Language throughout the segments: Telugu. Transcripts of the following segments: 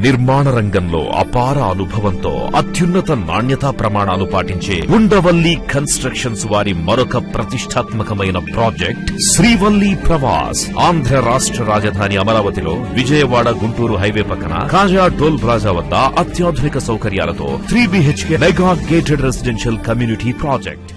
నిర్మాణ రంగంలో అపార అనుభవంతో అత్యున్నత నాణ్యతా ప్రమాణాలు పాటించే ఉండవల్లి కన్స్ట్రక్షన్స్ వారి మరొక ప్రతిష్టాత్మకమైన ప్రాజెక్ట్ శ్రీవల్లి ప్రవాస్. ఆంధ్ర రాష్ట్ర రాజధాని అమరావతిలో విజయవాడ గుంటూరు హైవే పక్కన కాజా టోల్ ప్లాజా వద్ద అత్యాధునిక సౌకర్యాలతో 3 BHK mega gated residential community project.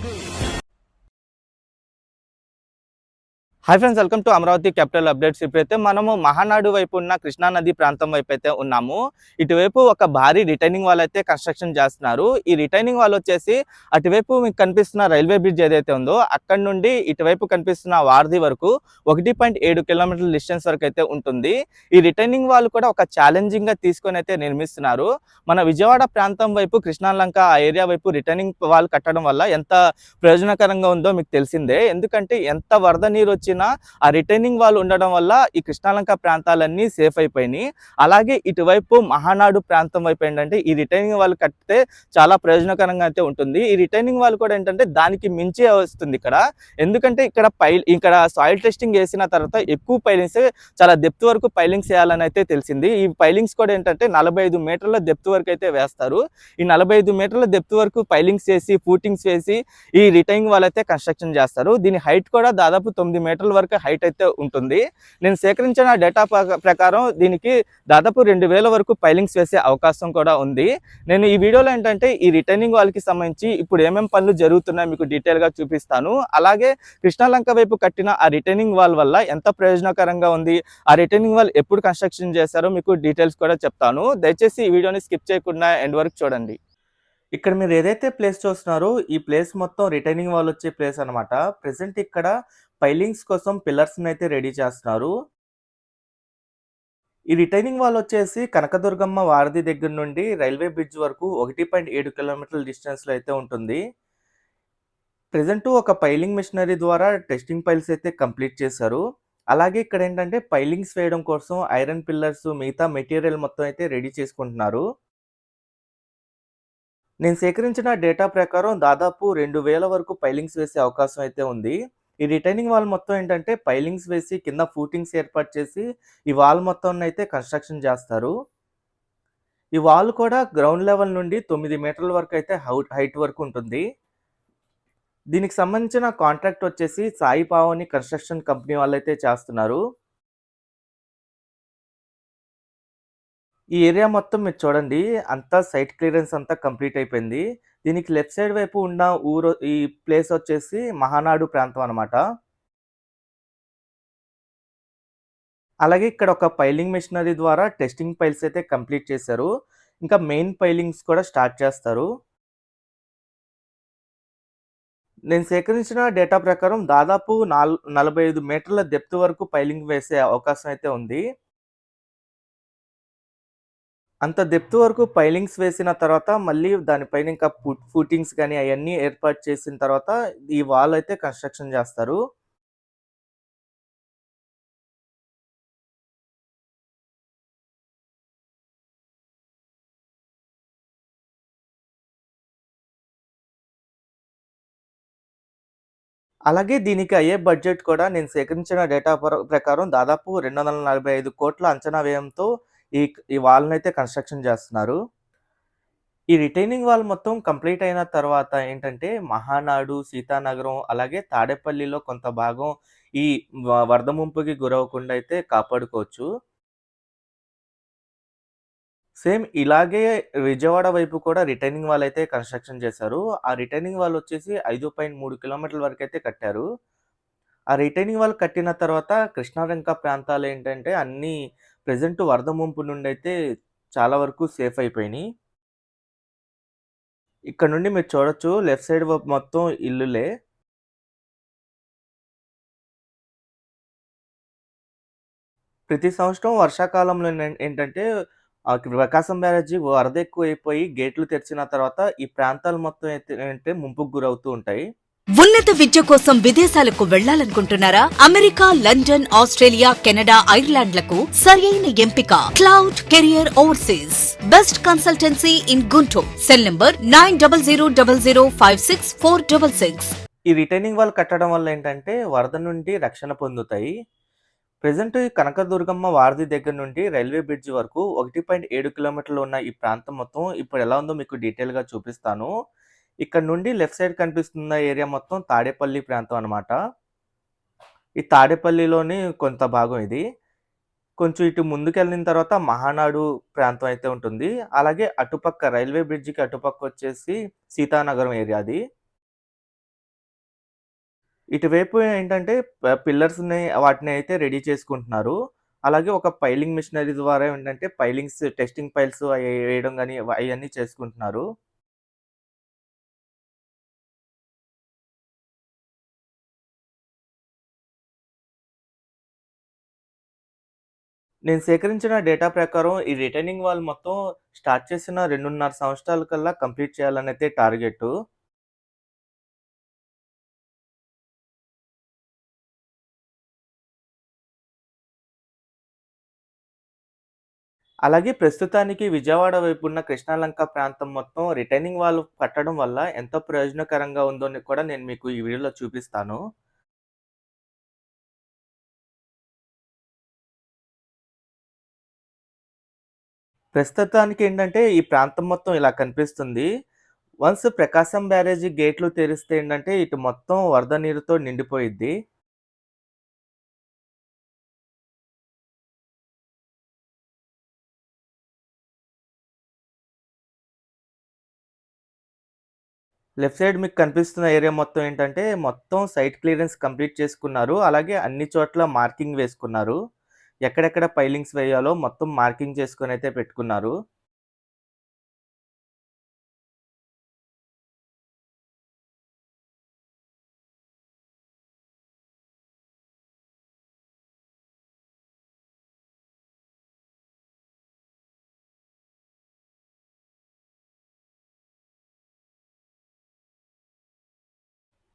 Hi friends, welcome to Amaravati capital updates. ఇప్పుడైతే మనము మహానాడు వైపు ఉన్న కృష్ణానది ప్రాంతం వైపు అయితే ఉన్నాము. ఇటువైపు ఒక భారీ రిటైనింగ్ వాల్ అయితే కన్స్ట్రక్షన్ చేస్తున్నారు. ఈ రిటైనింగ్ వాల్ వచ్చేసి అటువైపు మీకు కనిపిస్తున్న రైల్వే బ్రిడ్జ్ ఏదైతే ఉందో అక్కడ నుండి ఇటువైపు కనిపిస్తున్న వారధి వరకు 1.7 కిలోమీటర్ల డిస్టెన్స్ వరకు అయితే ఉంటుంది. ఈ రిటైనింగ్ వాల్ కూడా ఒక ఛాలెంజింగ్ గా తీసుకొని అయితే నిర్మిస్తున్నారు. మన విజయవాడ ప్రాంతం వైపు కృష్ణాలంక ఆ ఏరియా వైపు రిటైనింగ్ వాల్ కట్టడం వల్ల ఎంత ప్రయోజనకరంగా ఉందో మీకు తెలిసిందే. ఎందుకంటే ఎంత వరద నీరు వచ్చి ఆ రిటైనింగ్ వాల్ ఉండడం వల్ల ఈ కృష్ణాలంక ప్రాంతాలన్నీ సేఫ్ అయిపోయినాయి. అలాగే ఇటువైపు మహానాడు ప్రాంతం వైపు ఏంటంటే ఈ రిటైనింగ్ వాల్ కట్టితే చాలా ప్రయోజనకరంగా అయితే ఉంటుంది. ఈ రిటైనింగ్ వాల్ కూడా ఏంటంటే దానికి మించే వస్తుంది ఇక్కడ. ఎందుకంటే ఇక్కడ సాయిల్ టెస్టింగ్ వేసిన తర్వాత ఎక్కువ పైలింగ్స్, చాలా డెప్త్ వరకు పైలింగ్స్ వేయాలని అయితే తెలిసింది. ఈ పైలింగ్స్ కూడా ఏంటంటే 45 మీటర్ల డెప్త్ వరకు అయితే వేస్తారు. ఈ 45 మీటర్ల డెప్త్ వరకు పైలింగ్స్ వేసి ఫూటింగ్స్ వేసి ఈ రిటైనింగ్ వాల్ అయితే కన్స్ట్రక్షన్ చేస్తారు. దీని హైట్ కూడా దాదాపు 9 మీటర్ల వరకు హైట్ అయితే ఉంటుంది. నేను సేకరించిన డేటా ప్రకారం దీనికి దాదాపు 2000 వరకు పైలింగ్స్ వేసే అవకాశం కూడా ఉంది. నేను ఈ వీడియోలో ఏంటంటే ఈ రిటైనింగ్ వాల్ కి సంబంధించి ఇప్పుడు ఏమేం పనులు జరుగుతున్నాయో మీకు డీటెయిల్ గా చూపిస్తాను. అలాగే కృష్ణాలంక వైపు కట్టిన ఆ రిటైనింగ్ వాల్ వల్ల ఎంత ప్రయోజనకరంగా ఉంది, ఆ రిటైనింగ్ వాల్ ఎప్పుడు కన్స్ట్రక్షన్ చేశారో మీకు డీటెయిల్స్ కూడా చెప్తాను. దయచేసి ఈ వీడియోని స్కిప్ చేయకుండా ఎండ్ వరకు చూడండి. ఇక్కడ మీరు ఏదైతే ప్లేస్ చూస్తున్నారో ఈ ప్లేస్ మొత్తం రిటైనింగ్ వాల్ వచ్చే ప్లేస్ అనమాట. ప్రెసెంట్ ఇక్కడ పైలింగ్స్ కోసం పిల్లర్స్ అయితే రెడీ చేస్తున్నారు. ఈ రిటైనింగ్ వాల్ వచ్చేసి కనకదుర్గమ్మ వారధి దగ్గర నుండి రైల్వే బ్రిడ్జ్ వరకు 1.7 కిలోమీటర్ల డిస్టెన్స్ లో అయితే ఉంటుంది. ప్రెసెంట్ ఒక పైలింగ్ మిషనరీ ద్వారా టెస్టింగ్ పైల్స్ అయితే కంప్లీట్ చేశారు. అలాగే ఇక్కడ ఏంటంటే పైలింగ్స్ వేయడం కోసం ఐరన్ పిల్లర్స్, మిగతా మెటీరియల్ మొత్తం అయితే రెడీ చేసుకుంటున్నారు. నేను సేకరించిన డేటా ప్రకారం దాదాపు 2000 వరకు పైలింగ్స్ వేసే అవకాశం అయితే ఉంది. ఈ రిటైనింగ్ వాల్ మొత్తం ఏంటంటే పైలింగ్స్ వేసి కింద ఫూటింగ్స్ ఏర్పాటు చేసి ఈ వాల్ మొత్తం అయితే కన్స్ట్రక్షన్ చేస్తారు. ఈ వాల్ కూడా గ్రౌండ్ లెవెల్ నుండి 9 మీటర్ల వరకు అయితే హైట్ వరకు ఉంటుంది. దీనికి సంబంధించిన కాంట్రాక్ట్ వచ్చేసి సాయి పావని కన్స్ట్రక్షన్ కంపెనీ వాళ్ళు అయితే చేస్తున్నారు. ఈ ఏరియా మొత్తం మీరు చూడండి, అంతా సైట్ క్లియరెన్స్ అంతా కంప్లీట్ అయిపోయింది. దీనికి లెఫ్ట్ సైడ్ వైపు ఉన్న ఈ ప్లేస్ వచ్చేసి మహానాడు ప్రాంతం అనమాట. అలాగే ఇక్కడ ఒక పైలింగ్ మిషనరీ ద్వారా టెస్టింగ్ పైల్స్ అయితే కంప్లీట్ చేశారు. ఇంకా మెయిన్ పైలింగ్స్ కూడా స్టార్ట్ చేస్తారు. నేను సేకరించిన డేటా ప్రకారం దాదాపు 45 మీటర్ల డెప్త్ వరకు పైలింగ్ వేసే అవకాశం అయితే ఉంది. అంత డెప్త్ వరకు పైలింగ్స్ వేసిన తర్వాత మళ్ళీ దానిపైన ఇంకా ఫూటింగ్స్ కానీ అవన్నీ ఏర్పాటు చేసిన తర్వాత ఈ వాల్ అయితే కన్స్ట్రక్షన్ చేస్తారు. అలాగే దీనికి అయ్యే బడ్జెట్ కూడా నేను సేకరించిన డేటా ప్రకారం దాదాపు 245 కోట్ల అంచనా వ్యయంతో ఈ వాల్ని అయితే కన్స్ట్రక్షన్ చేస్తున్నారు. ఈ రిటైనింగ్ వాల్ మొత్తం కంప్లీట్ అయిన తర్వాత ఏంటంటే మహానాడు, సీతానగరం అలాగే తాడేపల్లిలో కొంత భాగం ఈ వరద ముంపుకి గురవకుండా అయితే కాపాడుకోవచ్చు. సేమ్ ఇలాగే విజయవాడ వైపు కూడా రిటైనింగ్ వాల్ అయితే కన్స్ట్రక్షన్ చేశారు. ఆ రిటైనింగ్ వాల్ వచ్చేసి 5.3 కిలోమీటర్ల వరకు అయితే కట్టారు. ఆ రిటైనింగ్ వాల్ కట్టిన తర్వాత కృష్ణాలంక ప్రాంతాలు ఏంటంటే అన్ని ప్రెసెంట్ వరద ముంపు నుండి అయితే చాలా వరకు సేఫ్ అయిపోయినాయి. ఇక్కడ నుండి మీరు చూడొచ్చు, లెఫ్ట్ సైడ్ మొత్తం ఇల్లులే. ప్రతి సంవత్సరం వర్షాకాలంలో ఏంటంటే ప్రకాశం బ్యారేజీ వరద ఎక్కువైపోయి గేట్లు తెరిచిన తర్వాత ఈ ప్రాంతాలు మొత్తం అయితే ముంపుకు గురవుతూ ఉంటాయి. ఉన్నత విద్య కోసం విదేశాలకు వెళ్లాలనుకుంటున్నారా? అమెరికా, లండన్, ఆస్ట్రేలియా, కెనడా, ఐర్లాండ్లకు సరైన ఎంపిక cloud career overseas. Best consultancy in Guntur. Cell number 9000056466. ఈ రిటైనింగ్ వాల్ కట్టడం వల్ల ఏంటంటే వరద నుండి రక్షణ పొందుతాయి. ప్రెజెంట్ ఈ కనకదుర్గమ్మ వారధి దగ్గర నుండి రైల్వే బ్రిడ్జ్ వరకు 1.7 కిలోమీటర్లు ఉన్న ఈ ప్రాంతం మొత్తం ఇప్పుడు ఎలా ఉందో మీకు డీటెయిల్‌గా చూపిస్తాను. ఇక్కడ నుండి లెఫ్ట్ సైడ్ కనిపిస్తున్న ఏరియా మొత్తం తాడేపల్లి ప్రాంతం అన్నమాట. ఈ తాడేపల్లిలోని కొంత భాగం ఇది. కొంచెం ఇటు ముందుకెళ్ళిన తర్వాత మహానాడు ప్రాంతం అయితే ఉంటుంది. అలాగే అటుపక్క రైల్వే బ్రిడ్జ్‌కి అటుపక్క వచ్చేసి సీతానగరం ఏరియా అది. ఇటువైపు ఏంటంటే పిల్లర్స్‌ని వాటిని అయితే రెడీ చేసుకుంటున్నారు. అలాగే ఒక పైలింగ్ మిషనరీ ద్వారా ఏంటంటే పైలింగ్స్ టెస్టింగ్ పైల్స్ అయి వేయడం గాని అయన్నీ చేసుకుంటున్నారు. నేను సేకరించిన డేటా ప్రకారం ఈ రిటైనింగ్ వాల్ మొత్తం స్టార్ట్ చేసిన 2.5 సంవత్సరాల కల్లా కంప్లీట్ చేయాలనైతే టార్గెటు. అలాగే ప్రస్తుతానికి విజయవాడ వైపున్న కృష్ణాలంక ప్రాంతం మొత్తం రిటైనింగ్ వాల్ కట్టడం వల్ల ఎంతో ప్రయోజనకరంగా ఉందని కూడా నేను మీకు ఈ వీడియోలో చూపిస్తాను. ప్రస్తుతానికి ఏంటంటే ఈ ప్రాంతం మొత్తం ఇలా కనిపిస్తుంది. వన్స్ ప్రకాశం బ్యారేజీ గేట్లు తెరిస్తే ఏంటంటే ఇటు మొత్తం వరద నీరుతో నిండిపోయిద్ది. లెఫ్ట్ సైడ్ మీకు కనిపిస్తున్న ఏరియా మొత్తం ఏంటంటే మొత్తం సైట్ క్లియరెన్స్ కంప్లీట్ చేసుకున్నారు. అలాగే అన్ని చోట్ల మార్కింగ్ వేసుకున్నారు. ఎక్కడెక్కడ పైలింగ్స్ వేయాలో మొత్తం మార్కింగ్ చేసుకొనైతే పెట్టుకున్నారు.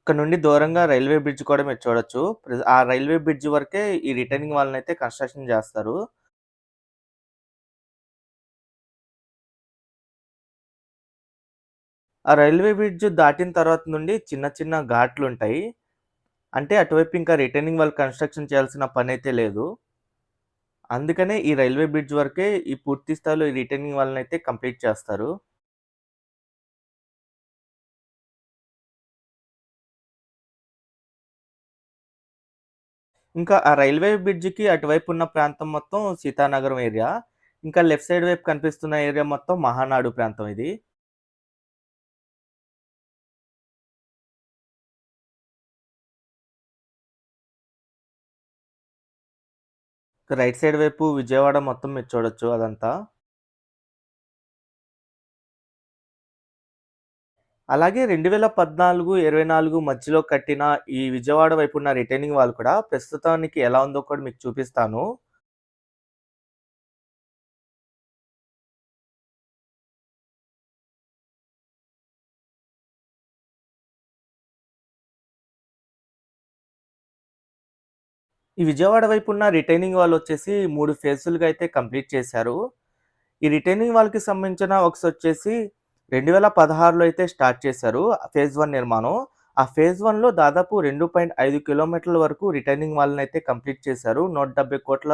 ఇక్కడ నుండి దూరంగా రైల్వే బ్రిడ్జ్ కూడా మీరు చూడొచ్చు. ఆ రైల్వే బ్రిడ్జ్ వరకే ఈ రిటైనింగ్ వాల్‌నైతే కన్‌స్ట్రక్షన్ జేస్తారు. ఆ రైల్వే బ్రిడ్జ్ దాటిన తర్వాత నుండి చిన్న చిన్న ఘాట్లుంటాయి. అంటే అటువైపు ఇంకా రిటైనింగ్ వాల్ కన్‌స్ట్రక్షన్ చేయాల్సిన పనైతే లేదు. అందుకనే ఈ రైల్వే బ్రిడ్జ్ వరకే ఈ పూర్తి స్థాయిలో ఈ రిటైనింగ్ వాల్‌నైతే కంప్లీట్ చేస్తారు. ఇంకా ఆ రైల్వే బ్రిడ్జ్‌కి అటువైపు ఉన్న ప్రాంతం మొత్తం సీతానగరం ఏరియా. ఇంకా లెఫ్ట్ సైడ్ వైపు కనిపిస్తున్న ఏరియా మొత్తం మహానాడు ప్రాంతం ఇది. రైట్ సైడ్ వైపు విజయవాడ మొత్తం మీరు చూడొచ్చు అదంతా. అలాగే 2014, 24 మధ్యలో కట్టిన ఈ విజయవాడ వైపున్న రిటైనింగ్ వాల్ కూడా ప్రస్తుతానికి ఎలా ఉందో కూడా మీకు చూపిస్తాను. ఈ విజయవాడ వైపున్న రిటైనింగ్ వాల్ వచ్చేసి 3 ఫేజులుగా అయితే కంప్లీట్ చేశారు. ఈ రిటైనింగ్ వాల్‌కి సంబంధించిన వర్క్స్ వచ్చేసి 2016లో అయితే స్టార్ట్ చేశారు. ఫేజ్ 1 నిర్మాణం. ఆ ఫేజ్ 1లో దాదాపు 2.5 కిలోమీటర్ల వరకు రిటైనింగ్ వాల్‌నైతే కంప్లీట్ చేశారు. 170 కోట్ల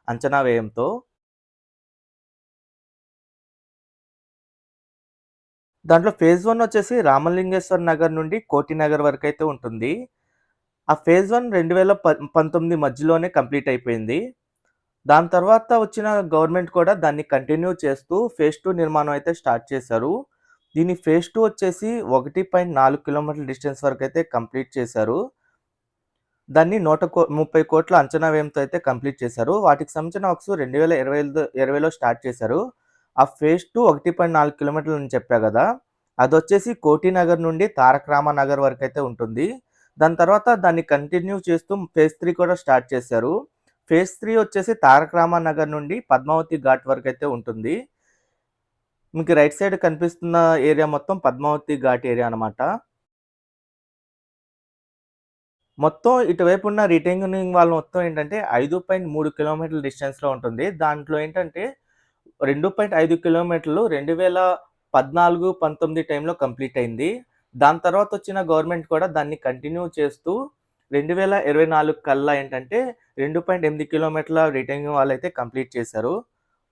అంచనా వ్యయంతో. దాంట్లో ఫేజ్ 1 వచ్చేసి రామలింగేశ్వర్ నగర్ నుండి కోటినగర్ వరకైతే ఉంటుంది. ఆ ఫేజ్ 1 2019 మధ్యలోనే కంప్లీట్ అయిపోయింది. దాని తర్వాత వచ్చిన గవర్నమెంట్ కూడా దాన్ని కంటిన్యూ చేస్తూ ఫేజ్ 2 నిర్మాణం అయితే స్టార్ట్ చేశారు. దీని ఫేజ్ 2 వచ్చేసి 1.4 కిలోమీటర్ల డిస్టెన్స్ వరకైతే కంప్లీట్ చేశారు. దాన్ని 130 కోట్ల అంచనా వ్యయంతో అయితే కంప్లీట్ చేశారు. వాటికి సంబంధించిన వర్క్స్ 2020లో స్టార్ట్ చేశారు. ఆ ఫేజ్ 2 1.4 కిలోమీటర్లు అని చెప్పా గదా! అదొచ్చేసి కోటినగర్ నుండి తారక రామానగర్ వరకైతే ఉంటుంది. దాని తర్వాత దాన్ని కంటిన్యూ చేస్తూ ఫేజ్ 3 కూడా స్టార్ట్ చేశారు. ఫేజ్ 3 వచ్చేసి తారక రామానగర్ నుండి పద్మావతి ఘాట్ వరకైతే ఉంటుంది. మీకు రైట్ సైడ్ కనిపిస్తున్న ఏరియా మొత్తం పద్మావతి ఘాట్ ఏరియా అనమాట. మొత్తం ఇటువైపు ఉన్న రిటైనింగ్ వాల్ మొత్తం ఏంటంటే 5.3 కిలోమీటర్ల డిస్టెన్స్‌లో ఉంటుంది. దాంట్లో ఏంటంటే 2.5 కిలోమీటర్లు 2014, 19 టైంలో కంప్లీట్ అయింది. దాని తర్వాత వచ్చిన గవర్నమెంట్ కూడా దాన్ని కంటిన్యూ చేస్తూ 2024 కల్లా ఏంటంటే 2.8 కిలోమీటర్ల రిటైనింగ్ వాల్ అయితే కంప్లీట్ చేశారు.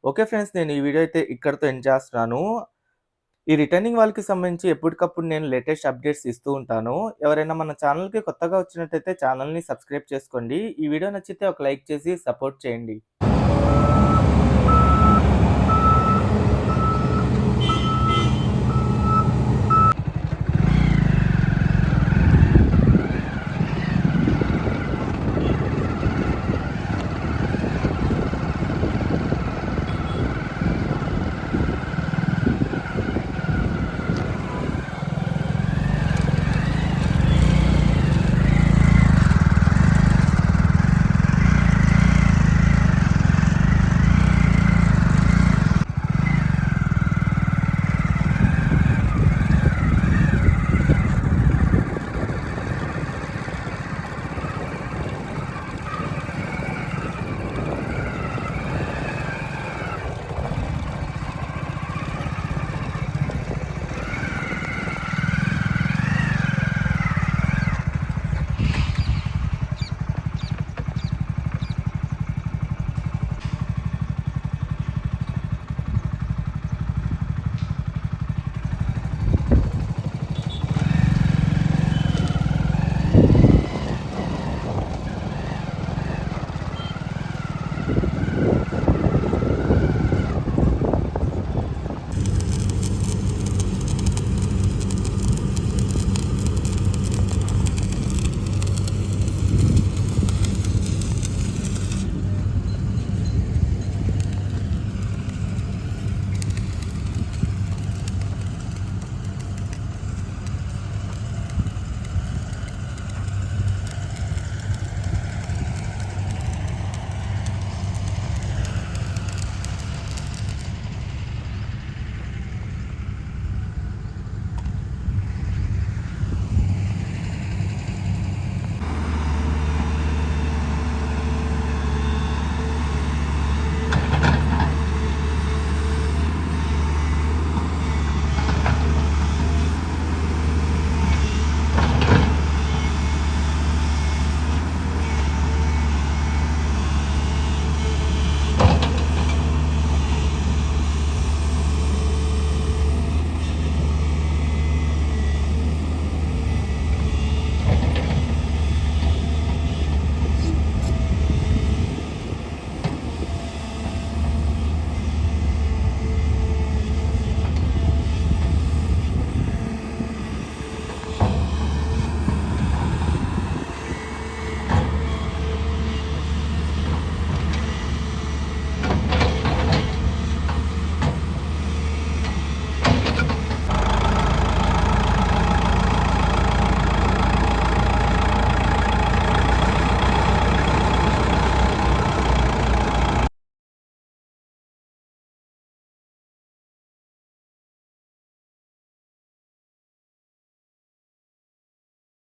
ఓకే ఫ్రెండ్స్, నేను ఈ వీడియో అయితే ఇక్కడితో ఎండ్ చేస్తున్నాను. ఈ రిటైనింగ్ వాల్‌కి సంబంధించి ఎప్పటికప్పుడు నేను లేటెస్ట్ అప్డేట్స్ ఇస్తూ ఉంటాను. ఎవరైనా మన ఛానల్‌కి కొత్తగా వచ్చినట్టయితే ఛానల్‌ని సబ్స్క్రైబ్ చేసుకోండి. ఈ వీడియో నచ్చితే ఒక లైక్ చేసి సపోర్ట్ చేయండి.